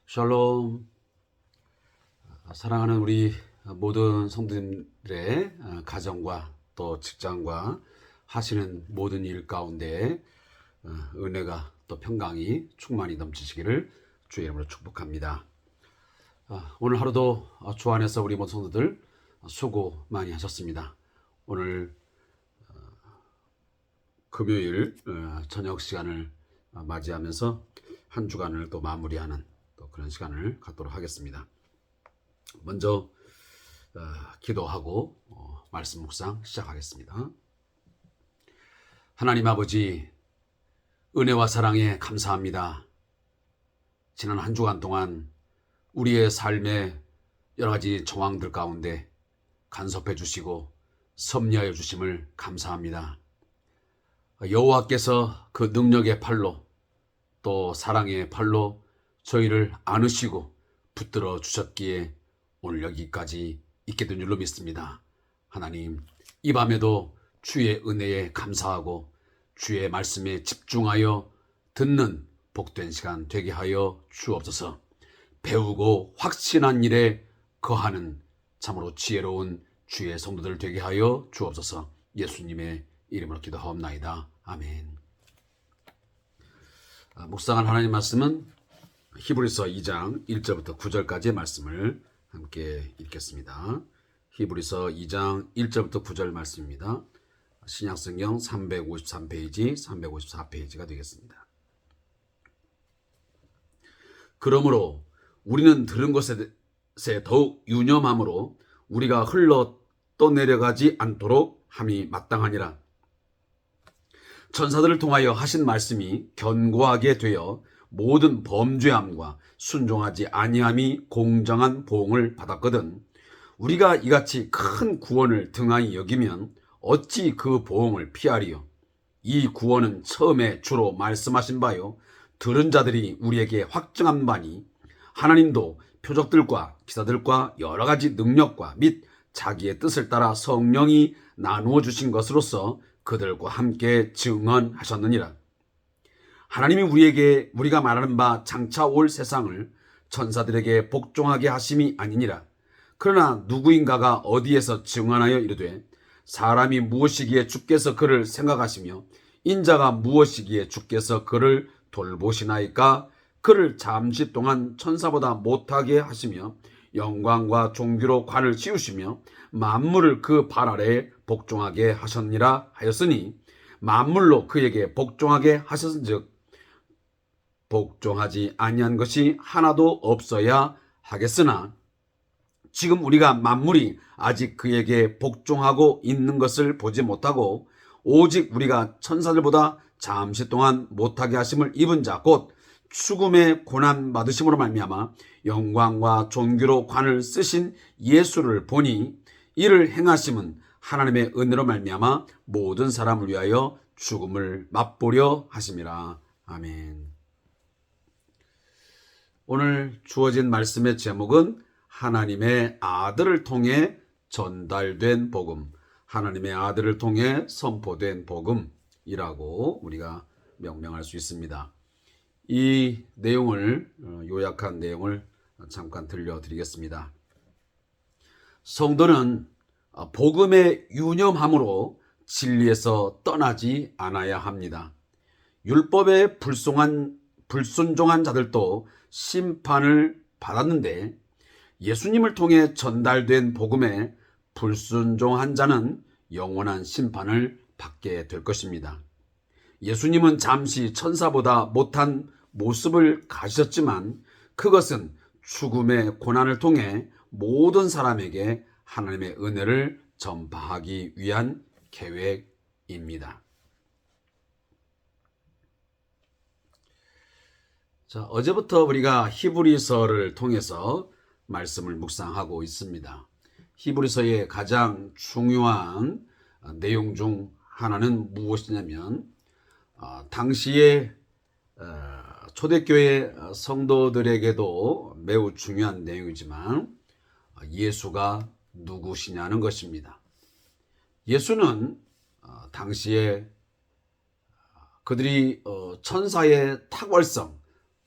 샬롬. 사랑하는 우리 모든 성도님들의 가정과 또 직장과 하시는 모든 일 가운데 은혜가 또 평강이 충만히 넘치시기를 주의 이름으로 축복합니다. 오늘 하루도 주 안에서 우리 모든 성도들 수고 많이 하셨습니다. 오늘 금요일 저녁 시간을 맞이하면서 한 주간을 또 마무리하는 또 그런 시간을 갖도록 하겠습니다. 먼저 기도하고 말씀 묵상 시작하겠습니다. 하나님 아버지, 은혜와 사랑에 감사합니다. 지난 한 주간 동안 우리의 삶의 여러 가지 정황들 가운데 간섭해 주시고 섭리하여 주심을 감사합니다. 여호와께서 그 능력의 팔로 또 사랑의 팔로 저희를 안으시고 붙들어 주셨기에 오늘 여기까지 있게 된 줄로 믿습니다. 하나님, 이 밤에도 주의 은혜에 감사하고 주의 말씀에 집중하여 듣는 복된 시간 되게 하여 주옵소서. 배우고 확신한 일에 거하는 참으로 지혜로운 주의 성도들 되게 하여 주옵소서. 예수님의 이름으로 기도하옵나이다. 아멘. 묵상할 하나님 말씀은 히브리서 2장 1절부터 9절까지의 말씀을 함께 읽겠습니다. 히브리서 2장 1절부터 9절 말씀입니다. 신약성경 353페이지, 354페이지가 되겠습니다. 그러므로 우리는 들은 것에 더욱 유념함으로 우리가 흘러 떠내려가지 않도록 함이 마땅하니라. 천사들을 통하여 하신 말씀이 견고하게 되어 모든 범죄함과 순종하지 아니함이 공정한 보응을 받았거든. 우리가 이같이 큰 구원을 등한히 여기면 어찌 그 보응을 피하리요. 이 구원은 처음에 주로 말씀하신 바요 들은 자들이 우리에게 확증한 바니 하나님도 표적들과 기사들과 여러 가지 능력과 및 자기의 뜻을 따라 성령이 나누어 주신 것으로서 그들과 함께 증언하셨느니라. 하나님이 우리가 말하는 바 장차 올 세상을 천사들에게 복종하게 하심이 아니니라. 그러나 누구인가가 어디에서 증언하여 이르되 사람이 무엇이기에 주께서 그를 생각하시며 인자가 무엇이기에 주께서 그를 돌보시나이까. 그를 잠시 동안 천사보다 못하게 하시며 영광과 존귀로 관을 씌우시며 만물을 그 발 아래에 복종하게 하셨니라 하였으니 만물로 그에게 복종하게 하셨은즉 복종하지 아니한 것이 하나도 없어야 하겠으나 지금 우리가 만물이 아직 그에게 복종하고 있는 것을 보지 못하고 오직 우리가 천사들보다 잠시 동안 못하게 하심을 입은 자 곧 죽음의 고난 받으심으로 말미암아 영광과 존귀로 관을 쓰신 예수를 보니 이를 행하심은 하나님의 은혜로 말미암아 모든 사람을 위하여 죽음을 맛보려 하심이라. 아멘. 오늘 주어진 말씀의 제목은 하나님의 아들을 통해 전달된 복음, 하나님의 아들을 통해 선포된 복음이라고 우리가 명명할 수 있습니다. 이 내용을 요약한 내용을 잠깐 들려드리겠습니다. 성도는 복음에 유념함으로 진리에서 떠나지 않아야 합니다. 율법에 불순종한 자들도 심판을 받았는데 예수님을 통해 전달된 복음에 불순종한 자는 영원한 심판을 받게 될 것입니다. 예수님은 잠시 천사보다 못한 모습을 가지셨지만 그것은 죽음의 고난을 통해 모든 사람에게 하나님의 은혜를 전파하기 위한 계획입니다. 자, 어제부터 우리가 히브리서를 통해서 말씀을 묵상하고 있습니다. 히브리서의 가장 중요한 내용 중 하나는 무엇이냐면 당시에 초대교회 성도들에게도 매우 중요한 내용이지만 예수가 누구시냐는 것입니다. 예수는 당시에 그들이 천사의 탁월성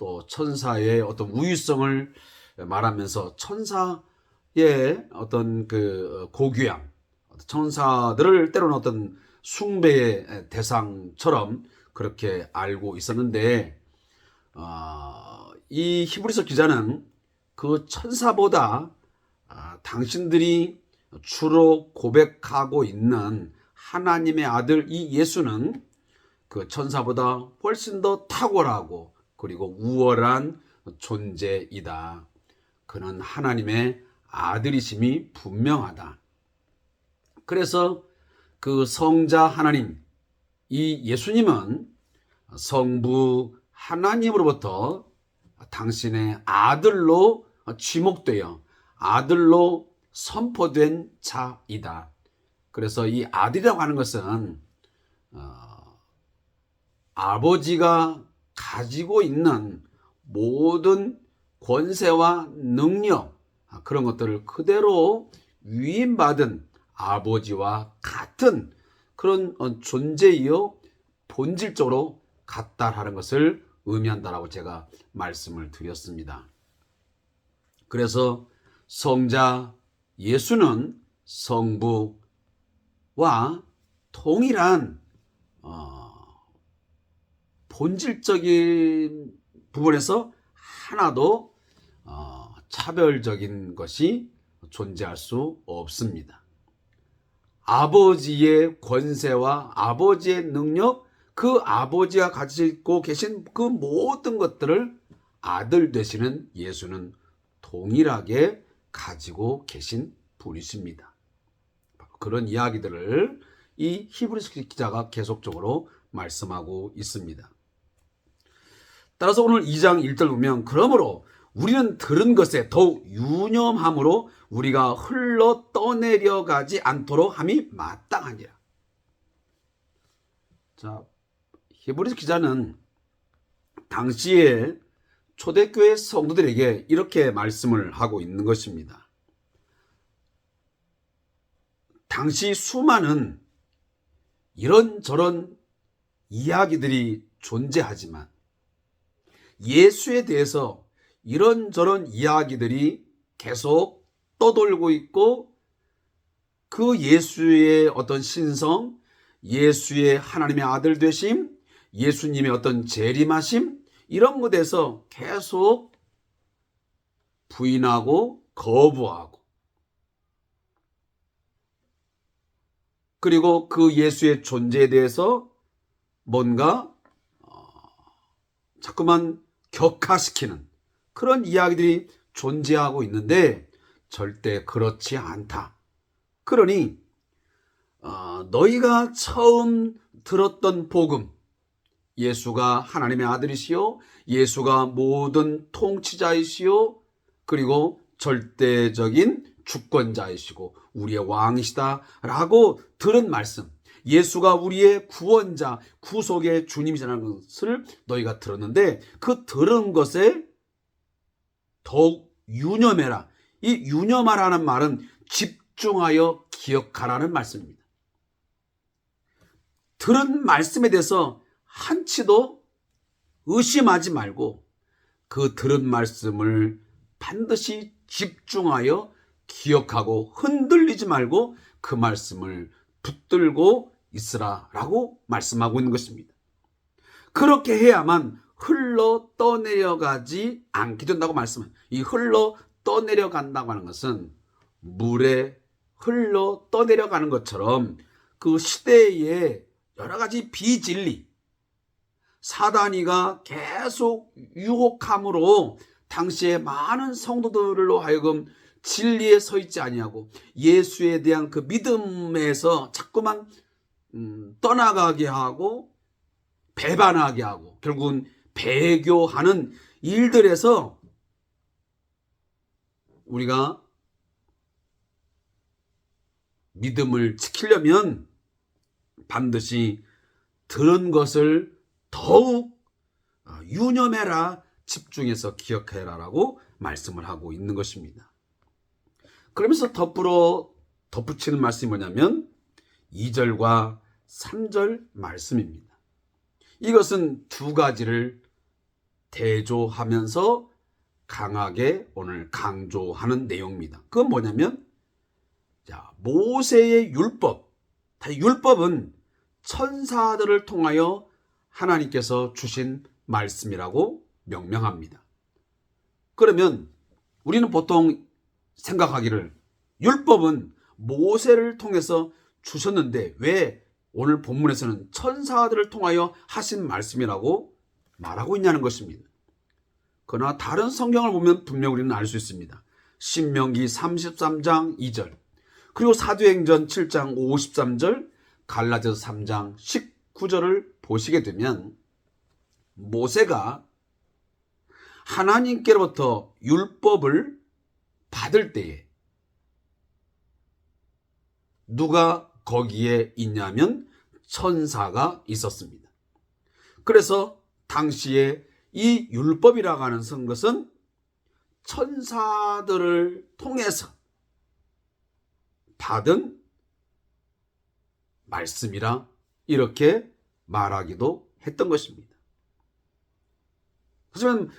또 천사의 어떤 우유성을 말하면서 천사의 어떤 그 고귀함, 천사들을 때로는 어떤 숭배의 대상처럼 그렇게 알고 있었는데, 이 히브리서 기자는 그 천사보다 당신들이 주로 고백하고 있는 하나님의 아들 이 예수는 그 천사보다 훨씬 더 탁월하고 그리고 우월한 존재이다. 그는 하나님의 아들이심이 분명하다. 그래서 그 성자 하나님, 이 예수님은 성부 하나님으로부터 당신의 아들로 지목되어 아들로 선포된 자이다. 그래서 이 아들이라고 하는 것은 아버지가 가지고 있는 모든 권세와 능력, 그런 것들을 그대로 위임받은 아버지와 같은 그런 존재이요 본질적으로 같다라는 것을 의미한다라고 제가 말씀을 드렸습니다. 그래서 성자 예수는 성부와 동일한 본질적인 부분에서 하나도 차별적인 것이 존재할 수 없습니다. 아버지의 권세와 아버지의 능력, 그 아버지가 가지고 계신 그 모든 것들을 아들 되시는 예수는 동일하게 가지고 계신 분이십니다. 그런 이야기들을 이 히브리서 기자가 계속적으로 말씀하고 있습니다. 따라서 오늘 2장 1절 보면, 그러므로 우리는 들은 것에 더욱 유념함으로 우리가 흘러 떠내려가지 않도록 함이 마땅하니라. 자, 히브리서 기자는 당시에 초대교회 성도들에게 이렇게 말씀을 하고 있는 것입니다. 당시 수많은 이런저런 이야기들이 존재하지만 예수에 대해서 이런저런 이야기들이 계속 떠돌고 있고, 그 예수의 어떤 신성, 예수의 하나님의 아들 되심, 예수님의 어떤 재림하심, 이런 것에 대해서 계속 부인하고 거부하고, 그리고 그 예수의 존재에 대해서 뭔가 자꾸만 격화시키는 그런 이야기들이 존재하고 있는데 절대 그렇지 않다. 그러니 너희가 처음 들었던 복음, 예수가 하나님의 아들이시요, 예수가 모든 통치자이시요, 그리고 절대적인 주권자이시고 우리의 왕이시다 라고 들은 말씀, 예수가 우리의 구원자, 구속의 주님이라는 것을 너희가 들었는데, 그 들은 것에 더욱 유념해라. 이 유념하라는 말은 집중하여 기억하라는 말씀입니다. 들은 말씀에 대해서 한치도 의심하지 말고 그 들은 말씀을 반드시 집중하여 기억하고 흔들리지 말고 그 말씀을 붙들고 있으라라고 말씀하고 있는 것입니다. 그렇게 해야만 흘러 떠내려가지 않게 된다고 말씀합니다. 이 흘러 떠내려간다고 하는 것은 물에 흘러 떠내려가는 것처럼 그 시대의 여러 가지 비진리, 사단이가 계속 유혹함으로 당시에 많은 성도들로 하여금 진리에 서 있지 아니하고 예수에 대한 그 믿음에서 자꾸만 떠나가게 하고 배반하게 하고 결국은 배교하는 일들에서 우리가 믿음을 지키려면 반드시 들은 것을 더욱 유념해라, 집중해서 기억해라라고 말씀을 하고 있는 것입니다. 그러면서 덧붙이는 말씀이 뭐냐면 2절과 3절 말씀입니다. 이것은 두 가지를 대조하면서 강하게 오늘 강조하는 내용입니다. 그건 뭐냐면, 자, 모세의 율법, 율법은 천사들을 통하여 하나님께서 주신 말씀이라고 명명합니다. 그러면 우리는 보통 생각하기를 율법은 모세를 통해서 주셨는데 왜 오늘 본문에서는 천사들을 통하여 하신 말씀이라고 말하고 있냐는 것입니다. 그러나 다른 성경을 보면 분명 우리는 알 수 있습니다. 신명기 33장 2절, 그리고 사도행전 7장 53절, 갈라디아서 3장 19절을 보시게 되면 모세가 하나님께로부터 율법을 받을 때에 누가 거기에 있냐면 천사가 있었습니다. 그래서 당시에 이 율법이라고 하는 것은 천사들을 통해서 받은 말씀이라 이렇게 말하기도 했던 것입니다. 하지만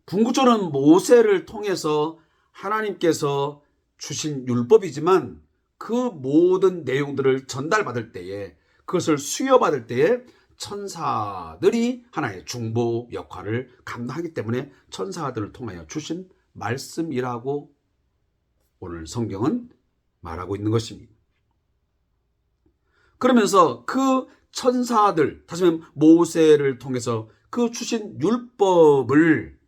궁극적으로는 모세를 통해서 하나님께서 주신 율법이지만 그 모든 내용들을 전달받을 때에, 그것을 수여받을 때에 천사들이 하나의 중보 역할을 감당하기 때문에 천사들을 통하여 주신 말씀이라고 오늘 성경은 말하고 있는 것입니다. 그러면서 그 천사들, 다시 말하면 모세를 통해서 그 주신 율법을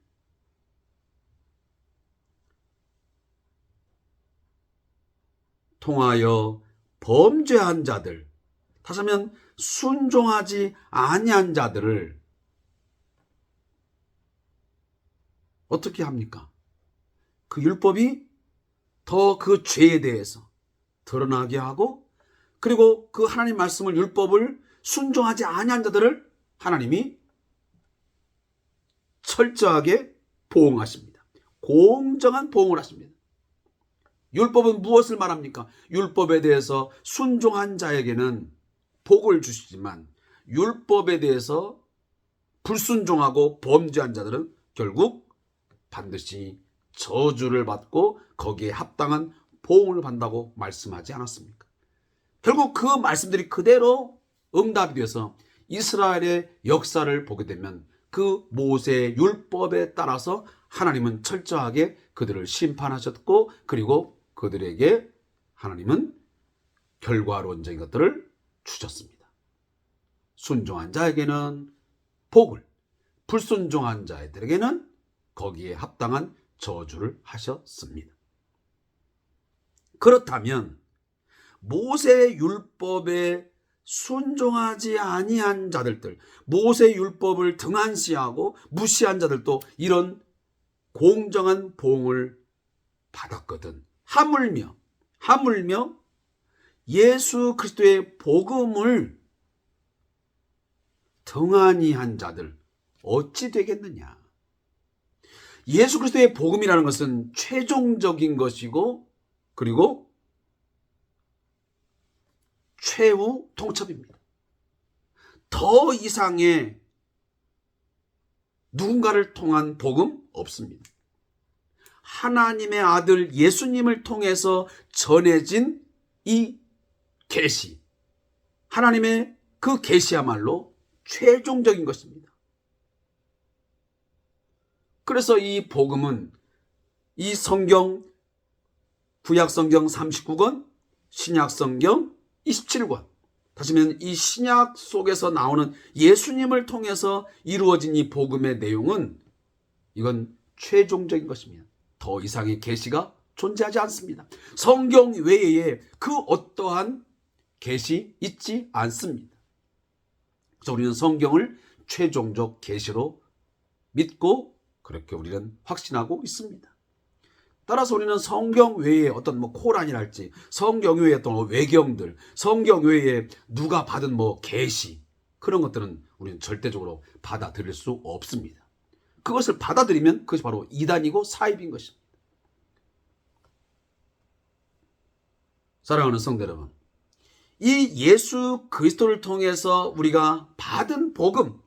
통하여 범죄한 자들, 다시 말하면 순종하지 아니한 자들을 어떻게 합니까? 그 율법이 더 그 죄에 대해서 드러나게 하고, 그리고 그 하나님 말씀을, 율법을 순종하지 아니한 자들을 하나님이 철저하게 보응하십니다. 공정한 보응을 하십니다. 율법은 무엇을 말합니까? 율법에 대해서 순종한 자에게는 복을 주시지만 율법에 대해서 불순종하고 범죄한 자들은 결국 반드시 저주를 받고 거기에 합당한 보응을 받는다고 말씀하지 않았습니까? 결국 그 말씀들이 그대로 응답이 되어서 이스라엘의 역사를 보게 되면 그 모세의 율법에 따라서 하나님은 철저하게 그들을 심판하셨고, 그리고 그들에게 하나님은 결과론적인 것들을 주셨습니다. 순종한 자에게는 복을, 불순종한 자들에게는 거기에 합당한 저주를 하셨습니다. 그렇다면 모세의 율법에 순종하지 아니한 자들들, 모세의 율법을 등한시하고 무시한 자들도 이런 공정한 보응을 받았거든. 하물며 예수 그리스도의 복음을 등한히 한 자들 어찌 되겠느냐? 예수 그리스도의 복음이라는 것은 최종적인 것이고, 그리고 최후 통첩입니다. 더 이상의 누군가를 통한 복음 없습니다. 하나님의 아들 예수님을 통해서 전해진 이 계시, 하나님의 그 계시야말로 최종적인 것입니다. 그래서 이 복음은 이 성경, 구약성경 39권, 신약성경 27권, 다시 말하면 이 신약 속에서 나오는 예수님을 통해서 이루어진 이 복음의 내용은 이건 최종적인 것입니다. 더 이상의 계시가 존재하지 않습니다. 성경 외에 그 어떠한 계시 있지 않습니다. 그래서 우리는 성경을 최종적 계시로 믿고 그렇게 우리는 확신하고 있습니다. 따라서 우리는 성경 외에 어떤 코란이랄지, 성경 외에 어떤 외경들, 성경 외에 누가 받은 계시, 그런 것들은 우리는 절대적으로 받아들일 수 없습니다. 그것을 받아들이면 그것이 바로 이단이고 사입인 것입니다. 사랑하는 성도 여러분, 이 예수 그리스도를 통해서 우리가 받은 복음,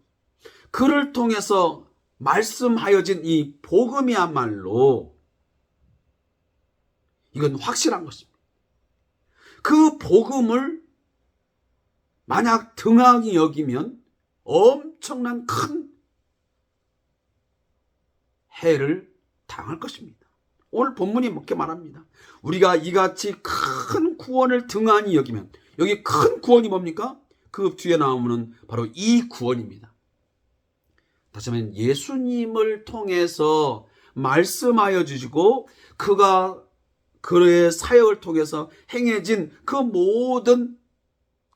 그를 통해서 말씀하여진 이 복음이야말로 이건 확실한 것입니다. 그 복음을 만약 등한히 여기면 엄청난 큰 해를 당할 것입니다. 오늘 본문이 그렇게 말합니다. 우리가 이같이 큰 구원을 등한히 여기면, 여기 큰 구원이 뭡니까? 그 뒤에 나오면 바로 이 구원입니다. 다시 말하면 예수님을 통해서 말씀하여 주시고 그가 그의 사역을 통해서 행해진 그 모든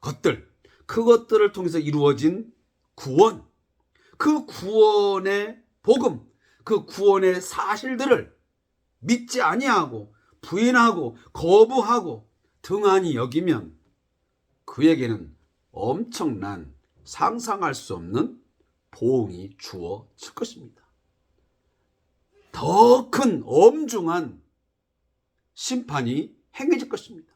것들, 그것들을 통해서 이루어진 구원, 그 구원의 복음, 그 구원의 사실들을 믿지 아니하고 부인하고 거부하고 등한히 여기면 그에게는 엄청난 상상할 수 없는 보응이 주어질 것입니다. 더 큰 엄중한 심판이 행해질 것입니다.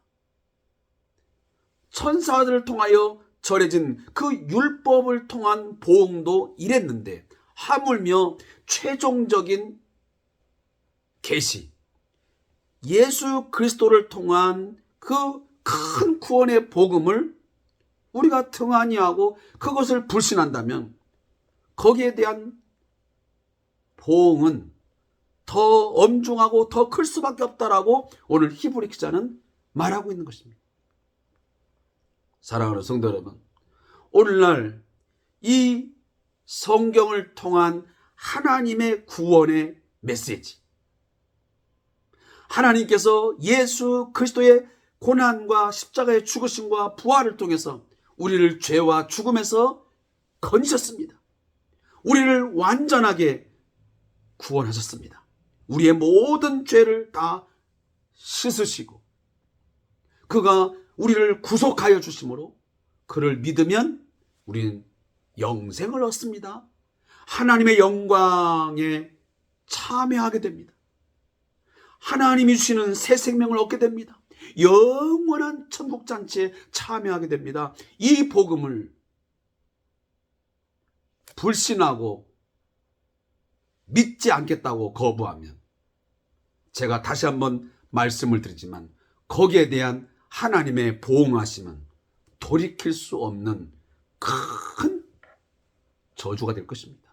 천사들을 통하여 전해진 그 율법을 통한 보응도 이랬는데 하물며 최종적인 계시, 예수 그리스도를 통한 그 큰 구원의 복음을 우리가 등한히 하고 그것을 불신한다면 거기에 대한 보응은 더 엄중하고 더 클 수밖에 없다라고 오늘 히브리 기자는 말하고 있는 것입니다. 사랑하는 성도 여러분, 오늘날 이 성경을 통한 하나님의 구원의 메시지, 하나님께서 예수 그리스도의 고난과 십자가의 죽으심과 부활을 통해서 우리를 죄와 죽음에서 건지셨습니다. 우리를 완전하게 구원하셨습니다. 우리의 모든 죄를 다 씻으시고 그가 우리를 구속하여 주심으로 그를 믿으면 우리는 영생을 얻습니다. 하나님의 영광에 참여하게 됩니다. 하나님이 주시는 새 생명을 얻게 됩니다. 영원한 천국잔치에 참여하게 됩니다. 이 복음을 불신하고 믿지 않겠다고 거부하면 제가 다시 한번 말씀을 드리지만 거기에 대한 하나님의 보응하심은 돌이킬 수 없는 큰 저주가 될 것입니다.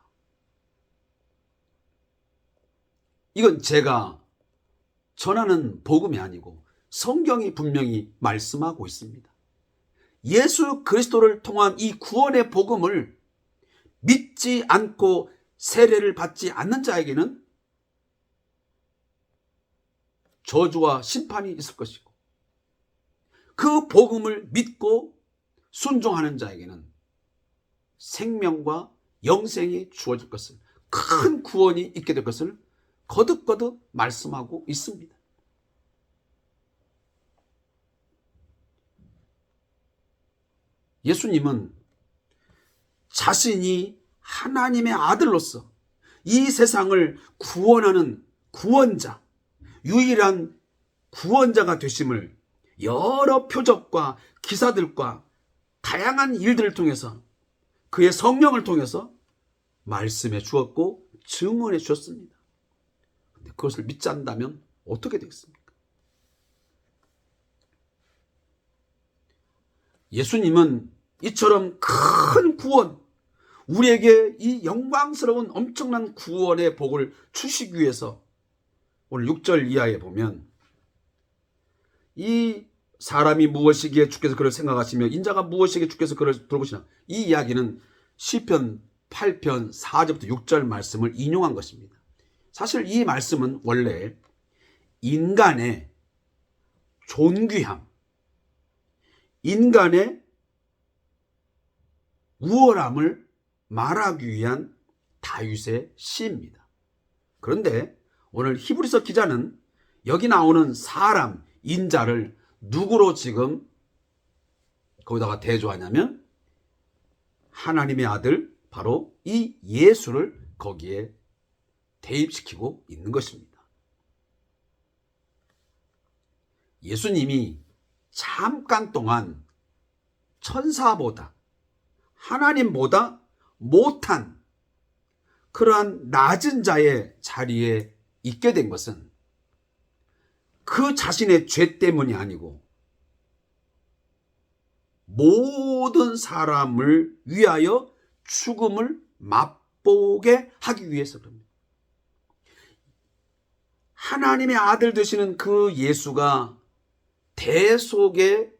이건 제가 전하는 복음이 아니고 성경이 분명히 말씀하고 있습니다. 예수 그리스도를 통한 이 구원의 복음을 믿지 않고 세례를 받지 않는 자에게는 저주와 심판이 있을 것이고 그 복음을 믿고 순종하는 자에게는 생명과 영생이 주어질 것을, 큰 구원이 있게 될 것을 거듭거듭 말씀하고 있습니다. 예수님은 자신이 하나님의 아들로서 이 세상을 구원하는 구원자, 유일한 구원자가 되심을 여러 표적과 기사들과 다양한 일들을 통해서 그의 성령을 통해서 말씀해 주었고 증언해 주셨습니다. 그런데 그것을 믿지 않는다면 어떻게 되겠습니까? 예수님은 이처럼 큰 구원, 우리에게 이 영광스러운 엄청난 구원의 복을 주시기 위해서 오늘 6절 이하에 보면 이 사람이 무엇이기에 주께서 그를 생각하시며 인자가 무엇이기에 주께서 그를 돌보시나, 이 이야기는 시편 8편 4절부터 6절 말씀을 인용한 것입니다. 사실 이 말씀은 원래 인간의 존귀함, 인간의 우월함을 말하기 위한 다윗의 시입니다. 그런데 오늘 히브리서 기자는 여기 나오는 사람, 인자를 누구로 지금 거기다가 대조하냐면 하나님의 아들, 바로 이 예수를 거기에 대입시키고 있는 것입니다. 예수님이 잠깐 동안 천사보다, 하나님보다 못한 그러한 낮은 자의 자리에 있게 된 것은 그 자신의 죄 때문이 아니고 모든 사람을 위하여 죽음을 맛보게 하기 위해서 그럽니다. 하나님의 아들 되시는 그 예수가 대속의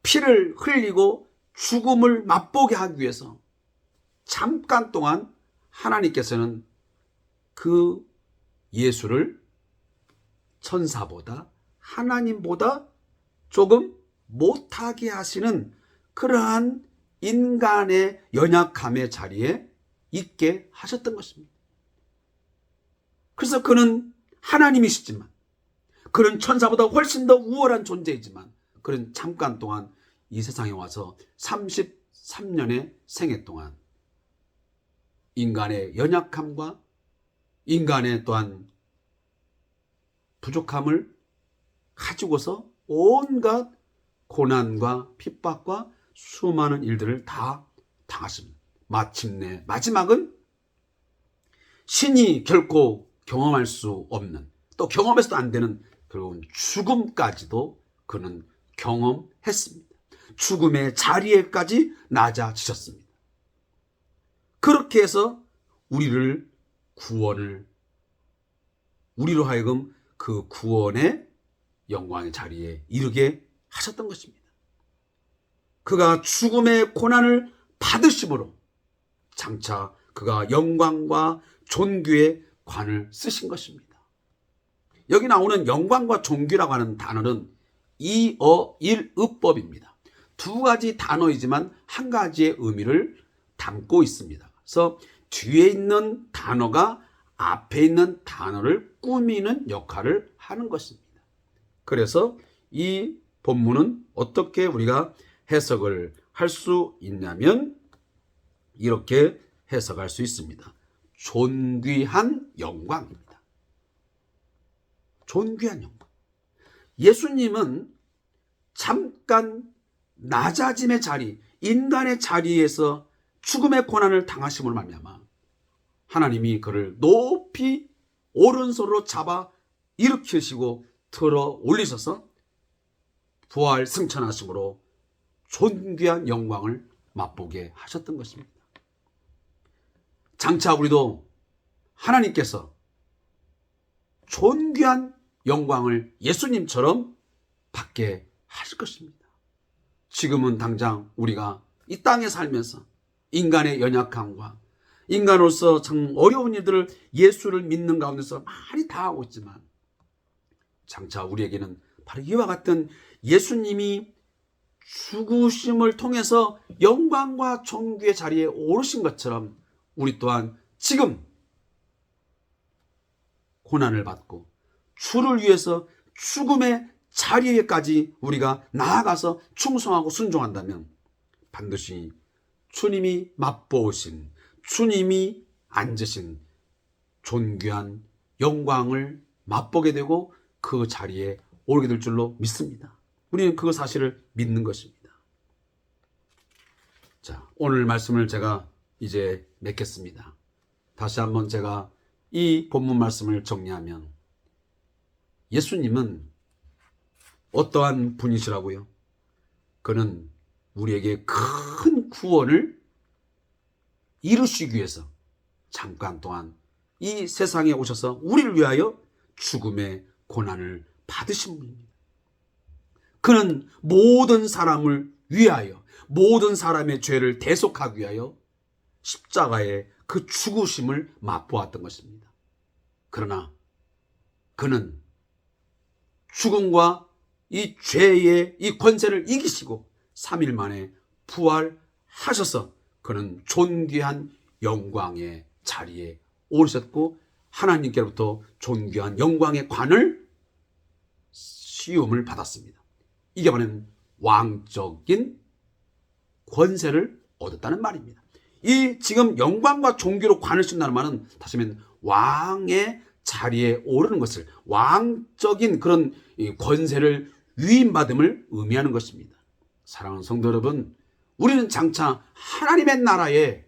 피를 흘리고 죽음을 맛보게 하기 위해서 잠깐 동안 하나님께서는 그 예수를 천사보다 하나님보다 조금 못하게 하시는 그러한 인간의 연약함의 자리에 있게 하셨던 것입니다. 그래서 그는 하나님이시지만, 그는 천사보다 훨씬 더 우월한 존재이지만, 그는 잠깐 동안 이 세상에 와서 33년의 생애 동안 인간의 연약함과 인간의 또한 부족함을 가지고서 온갖 고난과 핍박과 수많은 일들을 다 당하십니다. 마침내 마지막은 신이 결코 경험할 수 없는, 또 경험해서도 안 되는 그런 죽음까지도 그는 경험했습니다. 죽음의 자리에까지 낮아지셨습니다. 그렇게 해서 우리로 하여금 그 구원의 영광의 자리에 이르게 하셨던 것입니다. 그가 죽음의 고난을 받으심으로 장차 그가 영광과 존귀의 관을 쓰신 것입니다. 여기 나오는 영광과 존귀라고 하는 단어는 이어일의법입니다. 두 가지 단어이지만 한 가지의 의미를 담고 있습니다. 그래서 뒤에 있는 단어가 앞에 있는 단어를 꾸미는 역할을 하는 것입니다. 그래서 이 본문은 어떻게 우리가 해석을 할 수 있냐면 이렇게 해석할 수 있습니다. 존귀한 영광입니다. 존귀한 영광. 예수님은 잠깐 낮아짐의 자리, 인간의 자리에서 죽음의 고난을 당하심으로 말미암아 하나님이 그를 높이 오른손으로 잡아 일으키시고 들어 올리셔서 부활 승천하심으로 존귀한 영광을 맛보게 하셨던 것입니다. 장차 우리도 하나님께서 존귀한 영광을 예수님처럼 받게 하실 것입니다. 지금은 당장 우리가 이 땅에 살면서 인간의 연약함과 인간으로서 참 어려운 일들을 예수를 믿는 가운데서 많이 당하고 있지만 장차 우리에게는 바로 이와 같은 예수님이 죽으심을 통해서 영광과 존귀의 자리에 오르신 것처럼 우리 또한 지금 고난을 받고 주를 위해서 죽음의 자리에까지 우리가 나아가서 충성하고 순종한다면 반드시 주님이 맛보신, 주님이 앉으신 존귀한 영광을 맛보게 되고 그 자리에 오르게 될 줄로 믿습니다. 우리는 그 사실을 믿는 것입니다. 자, 오늘 말씀을 제가 이제 맺겠습니다. 다시 한번 제가 이 본문 말씀을 정리하면 예수님은 어떠한 분이시라고요? 그는 우리에게 큰 구원을 이루시기 위해서 잠깐 동안 이 세상에 오셔서 우리를 위하여 죽음의 고난을 받으신 분입니다. 그는 모든 사람을 위하여 모든 사람의 죄를 대속하기 위하여 십자가의 그 죽으심을 맛보았던 것입니다. 그러나 그는 죽음과 이 죄의 이 권세를 이기시고 3일 만에 부활하셔서 그는 존귀한 영광의 자리에 오르셨고 하나님께로부터 존귀한 영광의 관을 시움을 받았습니다. 이게 바로 왕적인 권세를 얻었다는 말입니다. 이 지금 영광과 존귀로 관을 씌운다는 말은 다시 말하면 왕의 자리에 오르는 것을, 왕적인 그런 권세를 위임받음을 의미하는 것입니다. 사랑하는 성도 여러분, 우리는 장차 하나님의 나라에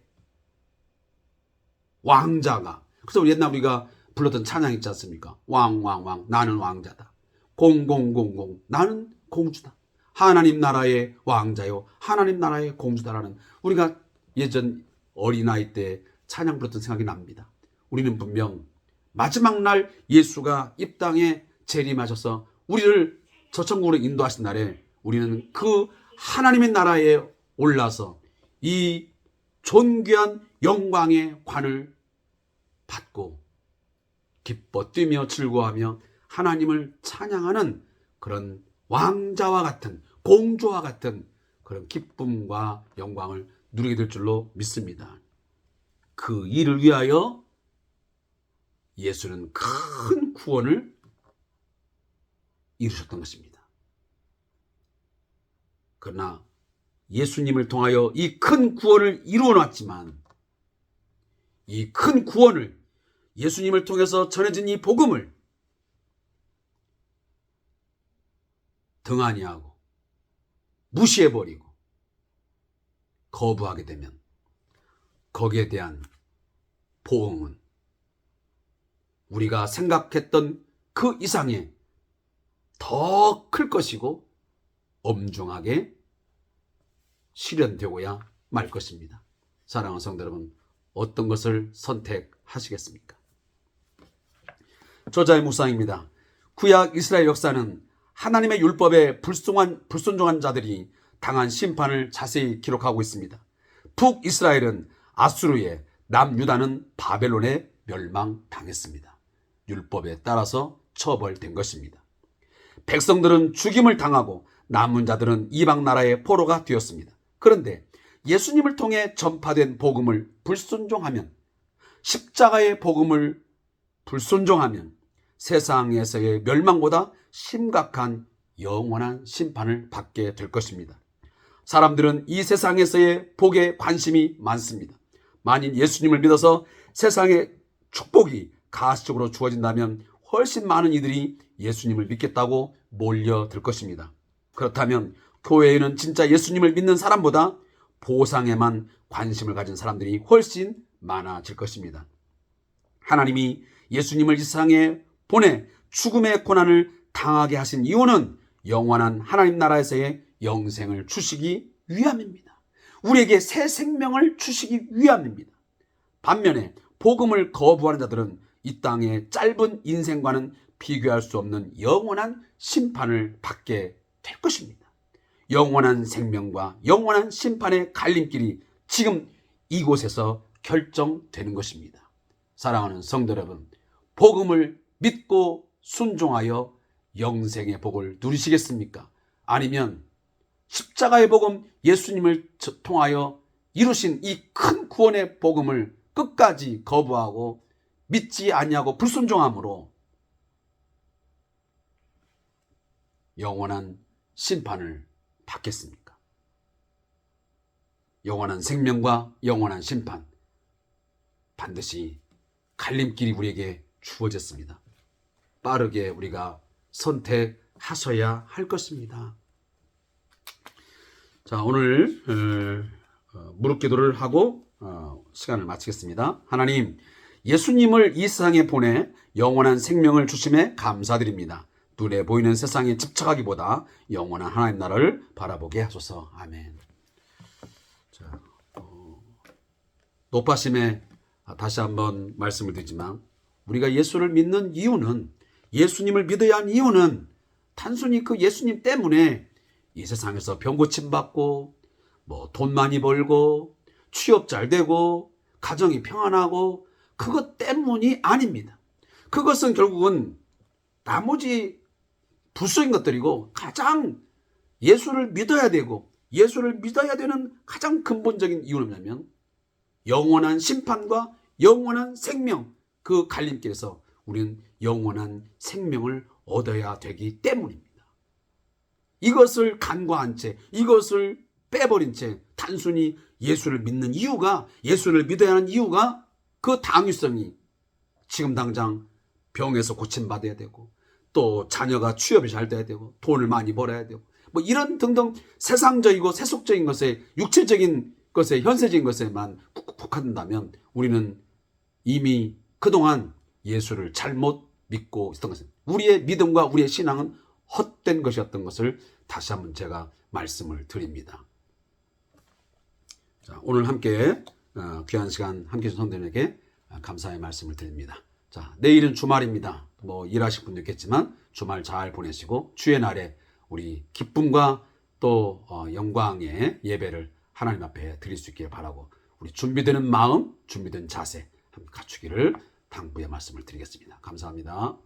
왕자가. 그래서 옛날 우리가 불렀던 찬양 있지 않습니까? 왕왕왕 나는 왕자다. 공공공공 나는 공주다. 하나님 나라의 왕자요 하나님 나라의 공주다라는 우리가 예전 어린아이 때 찬양 불렀던 생각이 납니다. 우리는 분명 마지막 날 예수가 이 땅에 재림하셔서 우리를 저 천국으로 인도하신 날에 우리는 그 하나님의 나라에 올라서 이 존귀한 영광의 관을 받고 기뻐 뛰며 즐거워하며 하나님을 찬양하는 그런 왕자와 같은 공주와 같은 그런 기쁨과 영광을 누리게 될 줄로 믿습니다. 그 일을 위하여 예수는 큰 구원을 이루셨던 것입니다. 그러나 예수님을 통하여 이 큰 구원을 이루어 놨지만 이 큰 구원을 예수님을 통해서 전해진 이 복음을 등한히하고 무시해버리고 거부하게 되면 거기에 대한 보응은 우리가 생각했던 그 이상의 더 클 것이고 엄중하게 실현되고야 말 것입니다. 사랑하는 성도 여러분, 어떤 것을 선택하시겠습니까? 저자의 묵상입니다. 구약 이스라엘 역사는 하나님의 율법에 불순종한 자들이 당한 심판을 자세히 기록하고 있습니다. 북이스라엘은 아수르에, 남유다는 바벨론에 멸망당했습니다. 율법에 따라서 처벌된 것입니다. 백성들은 죽임을 당하고 남은 자들은 이방 나라의 포로가 되었습니다. 그런데 예수님을 통해 전파된 복음을 불순종하면, 십자가의 복음을 불순종하면 세상에서의 멸망보다 심각한 영원한 심판을 받게 될 것입니다. 사람들은 이 세상에서의 복에 관심이 많습니다. 만일 예수님을 믿어서 세상의 축복이 가시적으로 주어진다면 훨씬 많은 이들이 예수님을 믿겠다고 몰려들 것입니다. 그렇다면 교회에는 진짜 예수님을 믿는 사람보다 보상에만 관심을 가진 사람들이 훨씬 많아질 것입니다. 하나님이 예수님을 이 세상에 보내 죽음의 고난을 당하게 하신 이유는 영원한 하나님 나라에서의 영생을 주시기 위함입니다. 우리에게 새 생명을 주시기 위함입니다. 반면에 복음을 거부하는 자들은 이 땅의 짧은 인생과는 비교할 수 없는 영원한 심판을 받게 될 것입니다. 영원한 생명과 영원한 심판의 갈림길이 지금 이곳에서 결정되는 것입니다. 사랑하는 성도 여러분, 복음을 믿고 순종하여 영생의 복을 누리시겠습니까? 아니면 십자가의 복음, 예수님을 통하여 이루신 이 큰 구원의 복음을 끝까지 거부하고 믿지 아니하고 불순종함으로 영원한 심판을 받겠습니까? 영원한 생명과 영원한 심판, 반드시 갈림길이 우리에게 주어졌습니다. 빠르게 우리가 선택하셔야 할 것입니다. 자, 오늘 무릎 기도를 하고 시간을 마치겠습니다. 하나님, 예수님을 이 세상에 보내 영원한 생명을 주심에 감사드립니다. 눈에 보이는 세상에 집착하기보다 영원한 하나님 나라를 바라보게 하소서. 아멘. 자, 높아심에 다시 한번 말씀을 드리지만 우리가 예수를 믿는 이유는, 예수님을 믿어야 하는 이유는 단순히 그 예수님 때문에 이 세상에서 병고침 받고 돈 많이 벌고 취업 잘 되고 가정이 평안하고 그것 때문이 아닙니다. 그것은 결국은 나머지 부수인 것들이고, 가장 예수를 믿어야 되고 예수를 믿어야 되는 가장 근본적인 이유는 뭐냐면 영원한 심판과 영원한 생명, 그 갈림길에서 우리는 영원한 생명을 얻어야 되기 때문입니다. 이것을 간과한 채, 이것을 빼버린 채 단순히 예수를 믿는 이유가, 예수를 믿어야 하는 이유가 그 당위성이 지금 당장 병에서 고침받아야 되고, 또 자녀가 취업이 잘 돼야 되고, 돈을 많이 벌어야 되고, 이런 등등 세상적이고 세속적인 것에, 육체적인 것에, 현세적인 것에만 푹푹 한다면 우리는 이미 그동안 예수를 잘못 믿고 있었던 것은 우리의 믿음과 우리의 신앙은 헛된 것이었던 것을 다시 한번 제가 말씀을 드립니다. 자, 오늘 함께 귀한 시간 함께 해주신 성도님에게 감사의 말씀을 드립니다. 자, 내일은 주말입니다. 뭐 일하실 분도 있겠지만 주말 잘 보내시고 주의 날에 우리 기쁨과 또 영광의 예배를 하나님 앞에 드릴 수 있기를 바라고 우리 준비되는 마음, 준비된 자세 갖추기를 당부의 말씀을 드리겠습니다. 감사합니다.